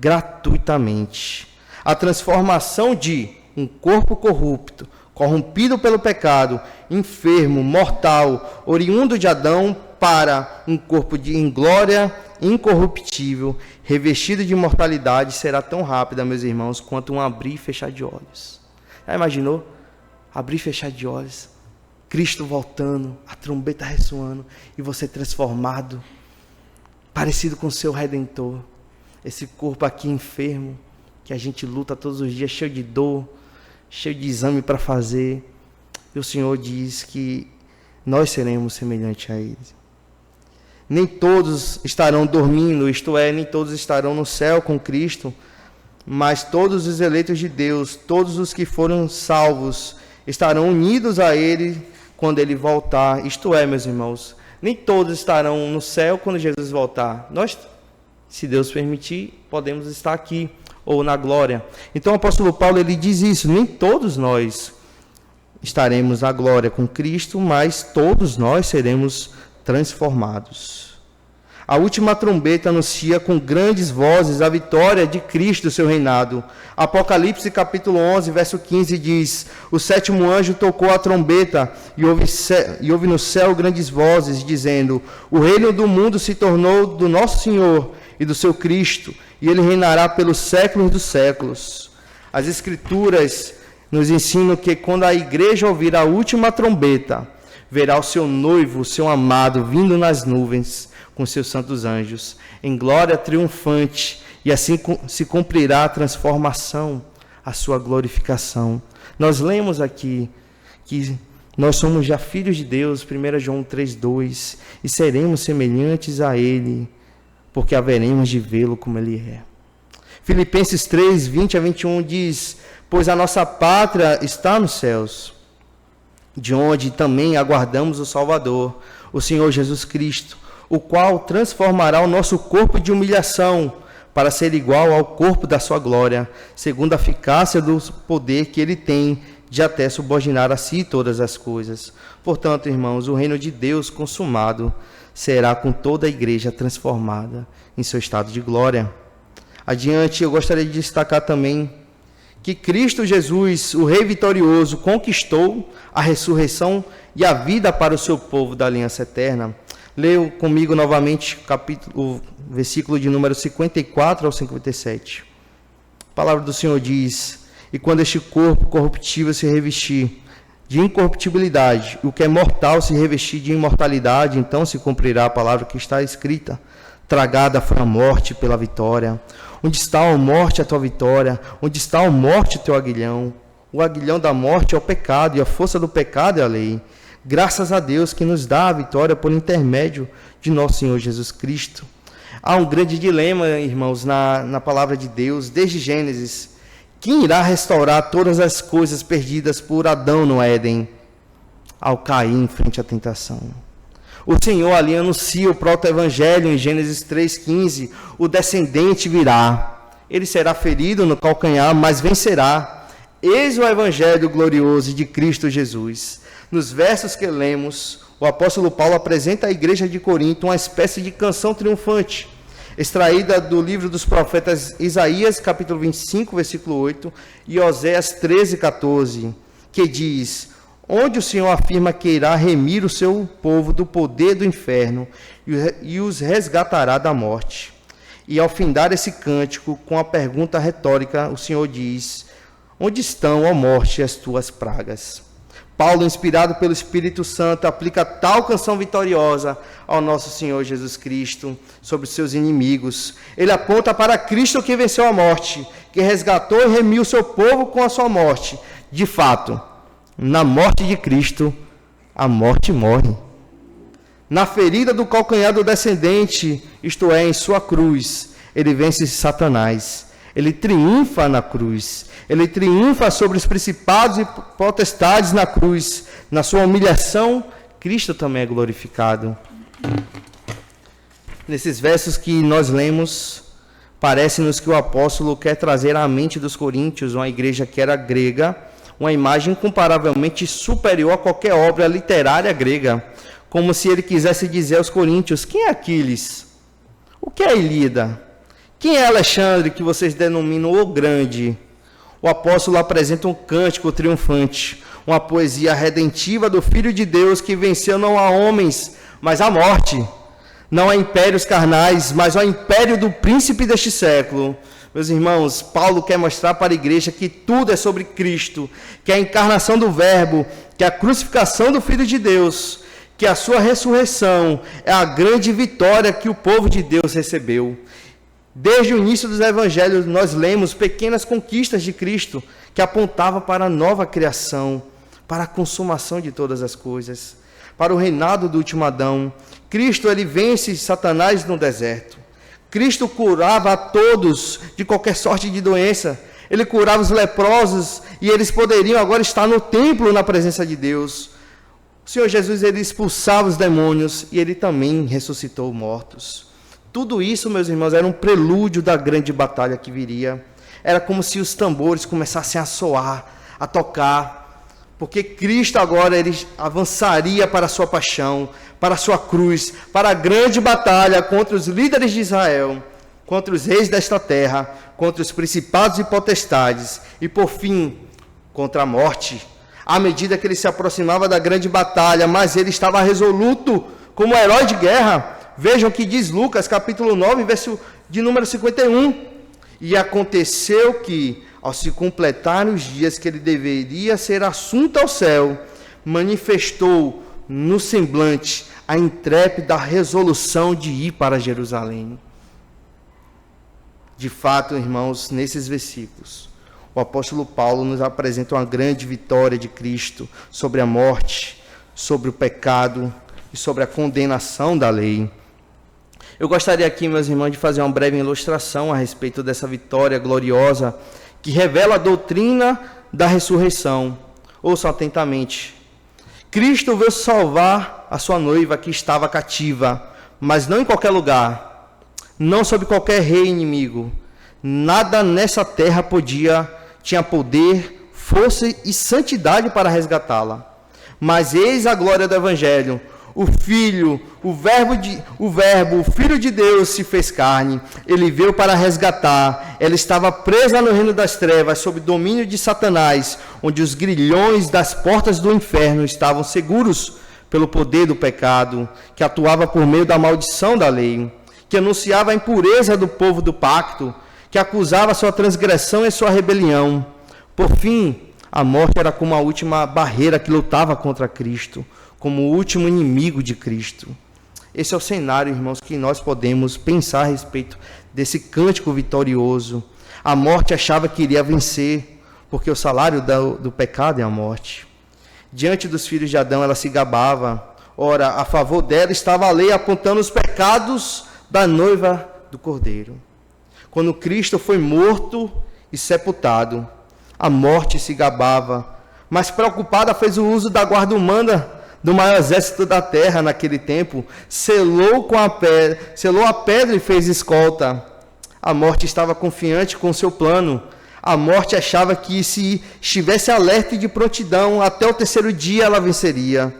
[SPEAKER 1] gratuitamente. A transformação de um corpo corrupto, corrompido pelo pecado, enfermo, mortal, oriundo de Adão, para um corpo em glória, incorruptível, revestido de imortalidade, será tão rápida, meus irmãos, quanto um abrir e fechar de olhos. Já imaginou? Abrir e fechar de olhos, Cristo voltando, a trombeta ressoando, e você transformado, parecido com o seu Redentor. Esse corpo aqui enfermo, que a gente luta todos os dias, cheio de dor, cheio de exame para fazer. E o Senhor diz que nós seremos semelhantes a Ele. Nem todos estarão dormindo, isto é, nem todos estarão no céu com Cristo, mas todos os eleitos de Deus, todos os que foram salvos, estarão unidos a Ele quando Ele voltar. Isto é, meus irmãos, nem todos estarão no céu quando Jesus voltar. Nós, se Deus permitir, podemos estar aqui. ou na glória. Então o apóstolo Paulo ele diz isso, nem todos nós estaremos na glória com Cristo, mas todos nós seremos transformados. A última trombeta anuncia com grandes vozes a vitória de Cristo, seu reinado. Apocalipse capítulo 11, verso 15 diz: o sétimo anjo tocou a trombeta e houve no céu grandes vozes, dizendo: o reino do mundo se tornou do nosso Senhor e do seu Cristo, e ele reinará pelos séculos dos séculos. As Escrituras nos ensinam que quando a igreja ouvir a última trombeta, verá o seu noivo, o seu amado, vindo nas nuvens com seus santos anjos, em glória triunfante, e assim se cumprirá a transformação, a sua glorificação. Nós lemos aqui que nós somos já filhos de Deus, 1 João 3,2, e seremos semelhantes a Ele, porque haveremos de vê-lo como Ele é. Filipenses 3, 20 a 21 diz: pois a nossa pátria está nos céus, de onde também aguardamos o Salvador, o Senhor Jesus Cristo, o qual transformará o nosso corpo de humilhação para ser igual ao corpo da sua glória, segundo a eficácia do poder que ele tem de até subordinar a si todas as coisas. Portanto, irmãos, o reino de Deus consumado será com toda a igreja transformada em seu estado de glória. Adiante, eu gostaria de destacar também que Cristo Jesus, o Rei vitorioso, conquistou a ressurreição e a vida para o seu povo da aliança eterna. Leia comigo novamente o versículo de número 54 ao 57. A palavra do Senhor diz: e quando este corpo corruptível se revestir de incorruptibilidade, o que é mortal se revestir de imortalidade, então se cumprirá a palavra que está escrita: tragada foi a morte pela vitória. Onde está, ó morte, a tua vitória? Onde está, ó morte, o teu aguilhão? O aguilhão da morte é o pecado, e a força do pecado é a lei. Graças a Deus que nos dá a vitória por intermédio de nosso Senhor Jesus Cristo. Há um grande dilema, irmãos, na palavra de Deus, desde Gênesis. Quem irá restaurar todas as coisas perdidas por Adão no Éden, ao cair em frente à tentação? O Senhor ali anuncia o proto-evangelho em Gênesis 3,15. O descendente virá, ele será ferido no calcanhar, mas vencerá. Eis o evangelho glorioso de Cristo Jesus. Nos versos que lemos, o apóstolo Paulo apresenta à igreja de Corinto uma espécie de canção triunfante, extraída do livro dos profetas Isaías, capítulo 25, versículo 8, e Oséias 13, 14, que diz: onde o Senhor afirma que irá remir o seu povo do poder do inferno e os resgatará da morte. E ao findar esse cântico, com a pergunta retórica, o Senhor diz: onde estão, ó morte, as tuas pragas? Paulo, inspirado pelo Espírito Santo, aplica tal canção vitoriosa ao nosso Senhor Jesus Cristo sobre os seus inimigos. Ele aponta para Cristo que venceu a morte, que resgatou e remiu o seu povo com a sua morte. De fato, na morte de Cristo, a morte morre. Na ferida do calcanhar do descendente, isto é, em sua cruz, ele vence Satanás. Ele triunfa na cruz. Ele triunfa sobre os principados e potestades na cruz. Na sua humilhação, Cristo também é glorificado. Nesses versos que nós lemos, parece-nos que o apóstolo quer trazer à mente dos coríntios, uma igreja que era grega, uma imagem incomparavelmente superior a qualquer obra literária grega, como se ele quisesse dizer aos coríntios: quem é Aquiles? O que é Ilíada? Quem é Alexandre, que vocês denominam o Grande? O apóstolo apresenta um cântico triunfante, uma poesia redentiva do Filho de Deus que venceu não a homens, mas a morte, não a impérios carnais, mas ao império do príncipe deste século. Meus irmãos, Paulo quer mostrar para a igreja que tudo é sobre Cristo, que a encarnação do Verbo, que a crucificação do Filho de Deus, que a sua ressurreição é a grande vitória que o povo de Deus recebeu. Desde o início dos evangelhos, nós lemos pequenas conquistas de Cristo que apontavam para a nova criação, para a consumação de todas as coisas, para o reinado do último Adão. Cristo, ele vence Satanás no deserto. Cristo curava a todos de qualquer sorte de doença. Ele curava os leprosos e eles poderiam agora estar no templo na presença de Deus. O Senhor Jesus, ele expulsava os demônios e ele também ressuscitou mortos. Tudo isso, meus irmãos, era um prelúdio da grande batalha que viria. era como se os tambores começassem a soar, a tocar, porque Cristo agora ele avançaria para a sua paixão, para a sua cruz, para a grande batalha contra os líderes de Israel, contra os reis desta terra, contra os principados e potestades, e por fim, contra a morte. À medida que ele se aproximava da grande batalha, mas ele estava resoluto como herói de guerra. Vejam o que diz Lucas, capítulo 9, verso de número 51. E aconteceu que, ao se completarem os dias que ele deveria ser assunto ao céu, manifestou no semblante a intrépida resolução de ir para Jerusalém. De fato, irmãos, nesses versículos, o apóstolo Paulo nos apresenta uma grande vitória de Cristo sobre a morte, sobre o pecado e sobre a condenação da lei. Eu gostaria aqui, meus irmãos, de fazer uma breve ilustração a respeito dessa vitória gloriosa que revela a doutrina da ressurreição. Ouçam atentamente. Cristo veio salvar a sua noiva que estava cativa, mas não em qualquer lugar, não sob qualquer rei inimigo. Nada nessa terra tinha poder, força e santidade para resgatá-la. Mas eis a glória do Evangelho. O Filho de Deus se fez carne. Ele veio para resgatar. Ela estava presa no reino das trevas, sob domínio de Satanás, onde os grilhões das portas do inferno estavam seguros pelo poder do pecado, que atuava por meio da maldição da lei, que anunciava a impureza do povo do pacto, que acusava sua transgressão e sua rebelião. Por fim, a morte era como a última barreira que lutava contra Cristo, como o último inimigo de Cristo. Esse é o cenário, irmãos, que nós podemos pensar a respeito desse cântico vitorioso. A morte achava que iria vencer, porque o salário do pecado é a morte. Diante dos filhos de Adão, ela se gabava. Ora, a favor dela estava a lei apontando os pecados da noiva do Cordeiro. Quando Cristo foi morto e sepultado, a morte se gabava, mas preocupada fez o uso da guarda humana do maior exército da terra naquele tempo, selou a pedra e fez escolta. A morte estava confiante com seu plano. A morte achava que, se estivesse alerta e de prontidão, até o terceiro dia ela venceria.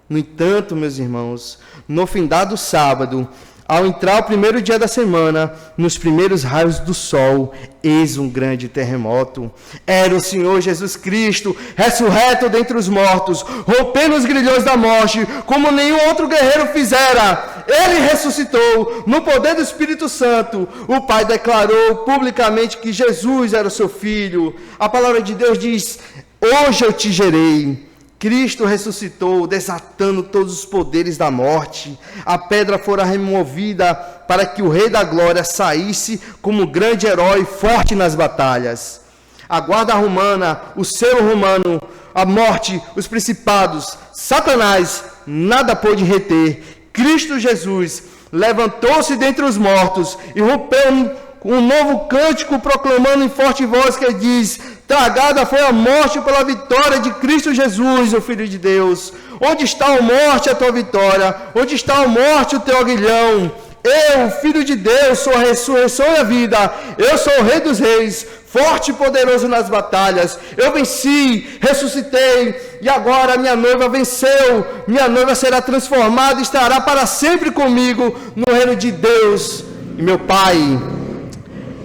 [SPEAKER 1] No entanto, meus irmãos, no findado sábado, ao entrar o primeiro dia da semana, nos primeiros raios do sol, eis um grande terremoto. Era o Senhor Jesus Cristo, ressurreto dentre os mortos, rompendo os grilhões da morte, como nenhum outro guerreiro fizera. Ele ressuscitou no poder do Espírito Santo. O Pai declarou publicamente que Jesus era o seu Filho. A palavra de Deus diz: hoje eu te gerei. Cristo ressuscitou, desatando todos os poderes da morte. A pedra fora removida para que o Rei da Glória saísse como grande herói forte nas batalhas. A guarda romana, o selo romano, a morte, os principados, Satanás, nada pôde reter. Cristo Jesus levantou-se dentre os mortos e rompeu um novo cântico, proclamando em forte voz que diz: tragada foi a morte pela vitória de Cristo Jesus, o Filho de Deus. Onde está a morte, a tua vitória? Onde está a morte, o teu aguilhão? Eu, Filho de Deus, sou a ressurreição e a vida. Eu sou o Rei dos Reis, forte e poderoso nas batalhas. Eu venci, ressuscitei, e agora minha noiva venceu. Minha noiva será transformada e estará para sempre comigo no reino de Deus e meu Pai.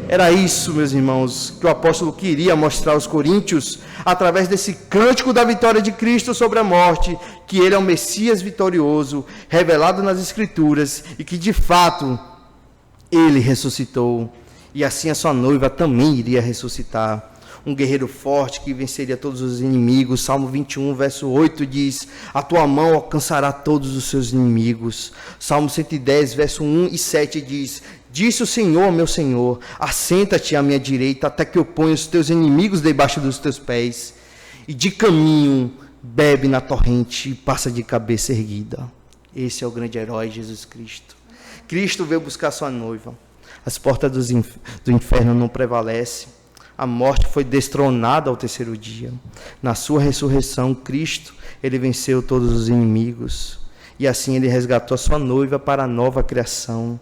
[SPEAKER 1] Era isso, meus irmãos, que o apóstolo queria mostrar aos coríntios, através desse cântico da vitória de Cristo sobre a morte, que ele é o Messias vitorioso, revelado nas Escrituras, e que de fato ele ressuscitou, e assim a sua noiva também iria ressuscitar. Um guerreiro forte que venceria todos os inimigos. Salmo 21, verso 8 diz: a tua mão alcançará todos os seus inimigos. Salmo 110, verso 1 e 7 diz: disse o Senhor, meu Senhor, assenta-te à minha direita, até que eu ponha os teus inimigos debaixo dos teus pés. E de caminho bebe na torrente e passa de cabeça erguida. Esse é o grande herói, Jesus Cristo. Cristo veio buscar sua noiva. As portas do inferno não prevalecem. A morte foi destronada ao terceiro dia. Na sua ressurreição, Cristo, ele venceu todos os inimigos. E assim ele resgatou a sua noiva para a nova criação,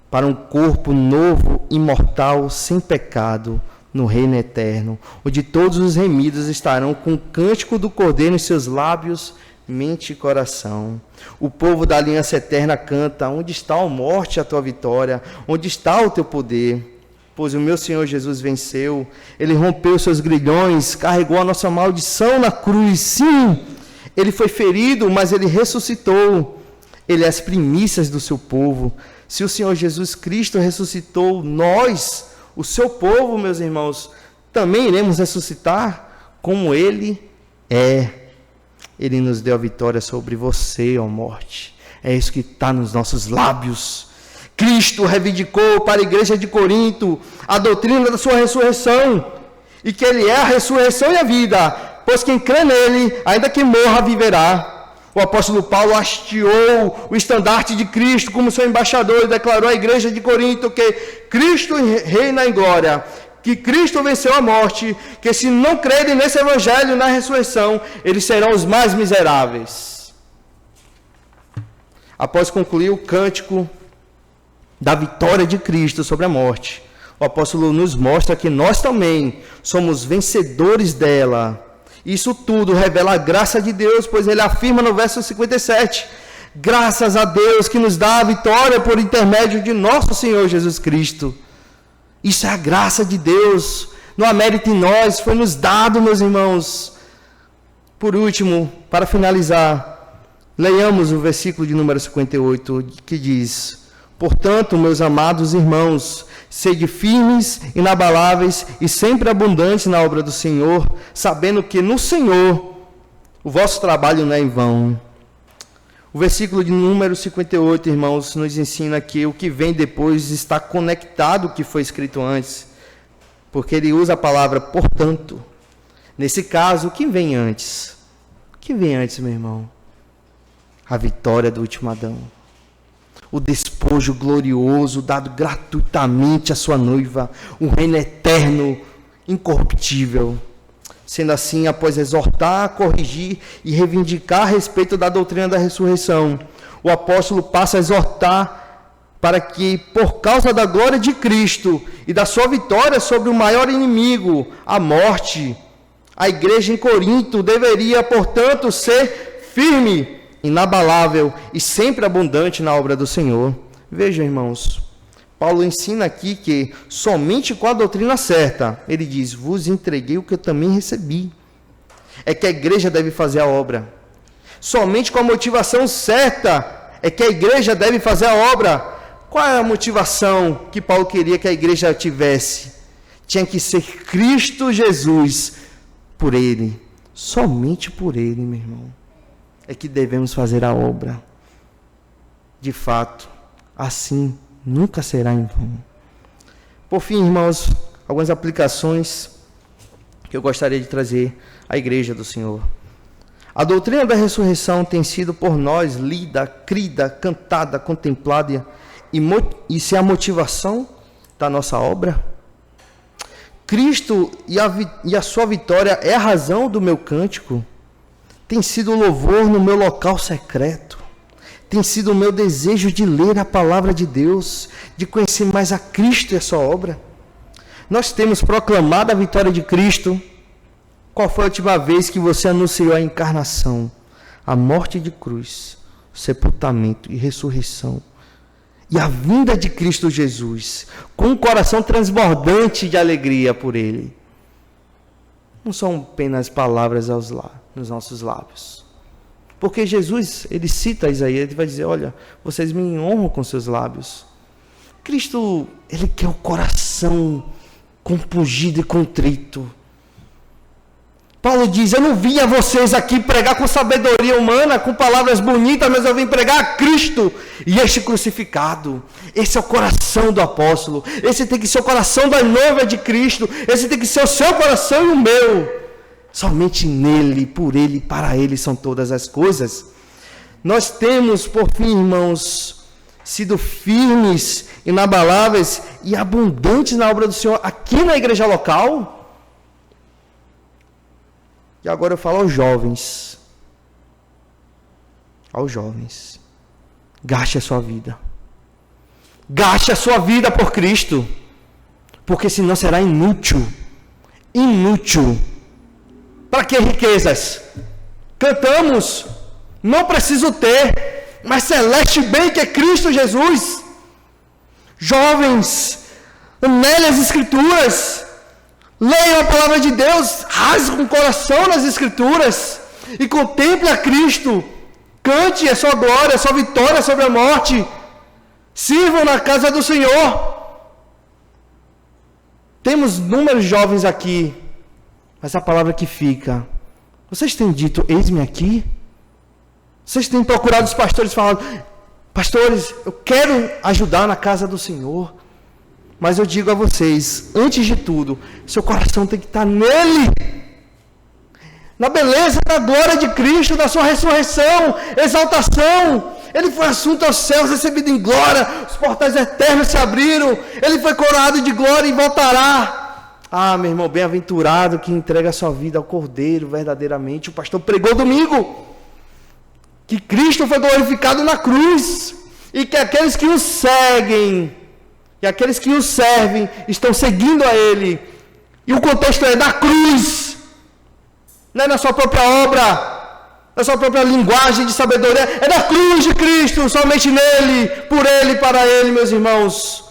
[SPEAKER 1] para um corpo novo, imortal, sem pecado, no reino eterno, onde todos os remidos estarão com o cântico do Cordeiro em seus lábios, mente e coração. O povo da aliança eterna canta: onde está, ó morte, a tua vitória? Onde está o teu poder? Pois o meu Senhor Jesus venceu, ele rompeu seus grilhões, carregou a nossa maldição na cruz. Sim, ele foi ferido, mas ele ressuscitou. Ele é as primícias do seu povo. Se o Senhor Jesus Cristo ressuscitou, nós, o seu povo, meus irmãos, também iremos ressuscitar como ele é. Ele nos deu a vitória sobre você, ó morte. É isso que está nos nossos lábios. Cristo reivindicou para a igreja de Corinto a doutrina da sua ressurreição, e que ele é a ressurreição e a vida, pois quem crê nele, ainda que morra, viverá. O apóstolo Paulo hasteou o estandarte de Cristo como seu embaixador e declarou à igreja de Corinto que Cristo reina em glória, que Cristo venceu a morte, que se não crerem nesse evangelho, na ressurreição, eles serão os mais miseráveis. Após concluir o cântico da vitória de Cristo sobre a morte, o apóstolo nos mostra que nós também somos vencedores dela. Isso tudo revela a graça de Deus, pois ele afirma no verso 57, graças a Deus que nos dá a vitória por intermédio de nosso Senhor Jesus Cristo. Isso é a graça de Deus, não há mérito em nós, foi nos dado, meus irmãos. Por último, para finalizar, leiamos o versículo de número 58, que diz: portanto, meus amados irmãos, sede firmes, inabaláveis e sempre abundantes na obra do Senhor, sabendo que no Senhor o vosso trabalho não é em vão. O versículo de número 58, irmãos, nos ensina que o que vem depois está conectado ao que foi escrito antes, porque ele usa a palavra portanto. Nesse caso, o que vem antes? O que vem antes, meu irmão? A vitória do último Adão. O despojo glorioso dado gratuitamente à sua noiva, um reino eterno, incorruptível. Sendo assim, após exortar, corrigir e reivindicar a respeito da doutrina da ressurreição, o apóstolo passa a exortar para que, por causa da glória de Cristo e da sua vitória sobre o maior inimigo, a morte, a igreja em Corinto deveria, portanto, ser firme, inabalável e sempre abundante na obra do Senhor. Vejam, irmãos, Paulo ensina aqui que somente com a doutrina certa, ele diz: vos entreguei o que eu também recebi. É que a igreja deve fazer a obra. Somente com a motivação certa é que a igreja deve fazer a obra. Qual é a motivação que Paulo queria que a igreja tivesse? Tinha que ser Cristo Jesus, por ele, somente por ele, meu irmão, é que devemos fazer a obra. De fato, assim nunca será em vão. Por fim, irmãos, algumas aplicações que eu gostaria de trazer à igreja do Senhor. A doutrina da ressurreição tem sido por nós lida, crida, cantada, contemplada e se a motivação da nossa obra. Cristo e a sua vitória é a razão do meu cântico. Tem sido o louvor no meu local secreto. Tem sido o meu desejo de ler a palavra de Deus, de conhecer mais a Cristo e a sua obra. Nós temos proclamado a vitória de Cristo. Qual foi a última vez que você anunciou a encarnação, a morte de cruz, o sepultamento e ressurreição, e a vinda de Cristo Jesus, com um coração transbordante de alegria por Ele? Não são apenas palavras nos nossos lábios. Porque Jesus, ele cita Isaías, ele vai dizer: olha, vocês me honram com seus lábios. Cristo, ele quer o coração compungido e contrito. Paulo diz: eu não vim a vocês aqui pregar com sabedoria humana, com palavras bonitas, mas eu vim pregar a Cristo e este crucificado. Esse é o coração do apóstolo. Esse tem que ser o coração da noiva de Cristo. Esse tem que ser o seu coração e o meu. Somente nele, por ele, para ele são todas as coisas. Nós temos, por fim, irmãos, sido firmes, inabaláveis e abundantes na obra do Senhor aqui na igreja local. E agora eu falo aos jovens. Aos jovens. Gaste a sua vida. Gaste a sua vida por Cristo. Porque senão será inútil. inútil. Para que riquezas? Cantamos, não preciso ter, mas celeste bem que é Cristo Jesus. Jovens, leia as Escrituras, leiam a palavra de Deus, rasguem o coração nas Escrituras e contemple a Cristo. Cante a sua glória, a sua vitória sobre a morte. Sirvam na casa do Senhor. Temos números jovens aqui, mas a palavra que fica: vocês têm dito, eis-me aqui? Vocês têm procurado os pastores falando, pastores, eu quero ajudar na casa do Senhor. Mas eu digo a vocês, antes de tudo, seu coração tem que estar nele. Na beleza da glória de Cristo, da sua ressurreição, exaltação. Ele foi assunto aos céus, recebido em glória, os portais eternos se abriram, ele foi coroado de glória e voltará. Ah, meu irmão, bem-aventurado que entrega a sua vida ao Cordeiro verdadeiramente. O pastor pregou domingo que Cristo foi glorificado na cruz e que aqueles que o seguem, e aqueles que o servem, estão seguindo a ele. E o contexto é da cruz, não é na sua própria obra, na sua própria linguagem de sabedoria, é da cruz de Cristo, somente nele, por ele, para ele, meus irmãos.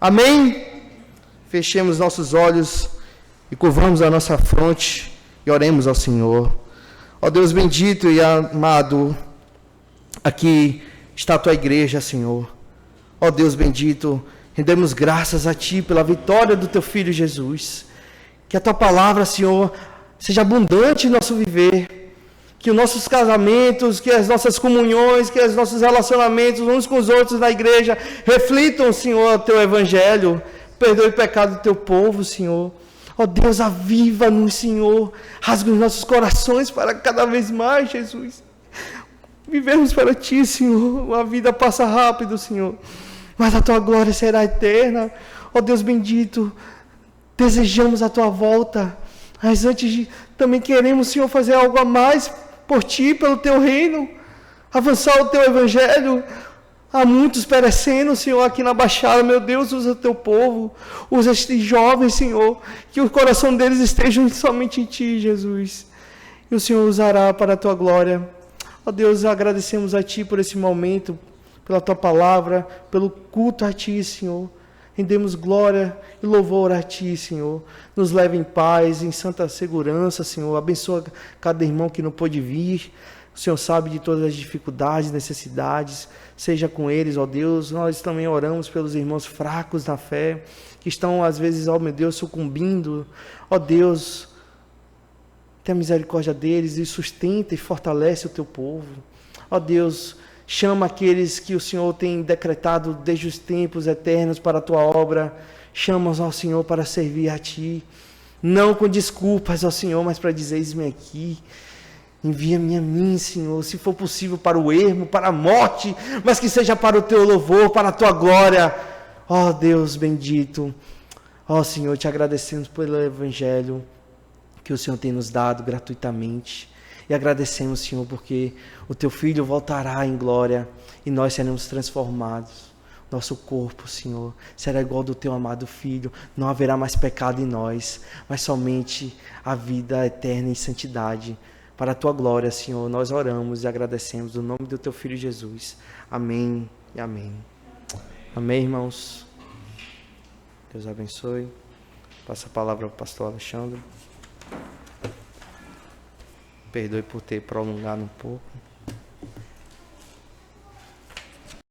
[SPEAKER 1] Amém? Fechemos nossos olhos e curvamos a nossa fronte e oremos ao Senhor. Ó Deus bendito e amado, aqui está a tua igreja, Senhor. Ó Deus bendito, rendemos graças a Ti pela vitória do Teu Filho Jesus. Que a Tua palavra, Senhor, seja abundante em nosso viver. Que os nossos casamentos, que as nossas comunhões, que os nossos relacionamentos uns com os outros na igreja reflitam, Senhor, o Teu Evangelho. Perdoe o pecado do Teu povo, Senhor. Ó Deus, aviva-nos, Senhor. Rasga os nossos corações para cada vez mais, Jesus. Vivermos para Ti, Senhor. A vida passa rápido, Senhor, mas a Tua glória será eterna. Ó Deus bendito, desejamos a Tua volta, mas antes também queremos, Senhor, fazer algo a mais por Ti, pelo Teu reino, avançar o Teu Evangelho. Há muitos perecendo, Senhor, aqui na Baixada. Meu Deus, usa o Teu povo, usa estes jovens, Senhor, que o coração deles esteja somente em Ti, Jesus, e o Senhor usará para a Tua glória. Ó Deus, agradecemos a Ti por esse momento, pela Tua palavra, pelo culto a Ti, Senhor. Rendemos glória e louvor a Ti, Senhor. Nos leve em paz, em santa segurança, Senhor. Abençoa cada irmão que não pôde vir. O Senhor sabe de todas as dificuldades, necessidades. Seja com eles, ó Deus. Nós também oramos pelos irmãos fracos na fé, que estão, às vezes, ó meu Deus, sucumbindo. Ó Deus, tenha misericórdia deles e sustenta e fortalece o Teu povo. Ó Deus, chama aqueles que o Senhor tem decretado desde os tempos eternos para a Tua obra. Chama-os ao Senhor para servir a Ti. Não com desculpas, ó Senhor, mas para dizer, eis-me aqui. Envia-me a mim, Senhor, se for possível para o ermo, para a morte, mas que seja para o Teu louvor, para a Tua glória. Ó Deus bendito. Ó Senhor, te agradecemos pelo Evangelho que o Senhor tem nos dado gratuitamente. E agradecemos, Senhor, porque o Teu Filho voltará em glória e nós seremos transformados. Nosso corpo, Senhor, será igual ao do Teu amado Filho. Não haverá mais pecado em nós, mas somente a vida eterna em santidade. Para a Tua glória, Senhor, nós oramos e agradecemos no nome do Teu Filho Jesus. Amém e amém. Amém, irmãos. Deus abençoe. Passa a palavra ao pastor Alexandre. Perdoe por ter prolongado um pouco.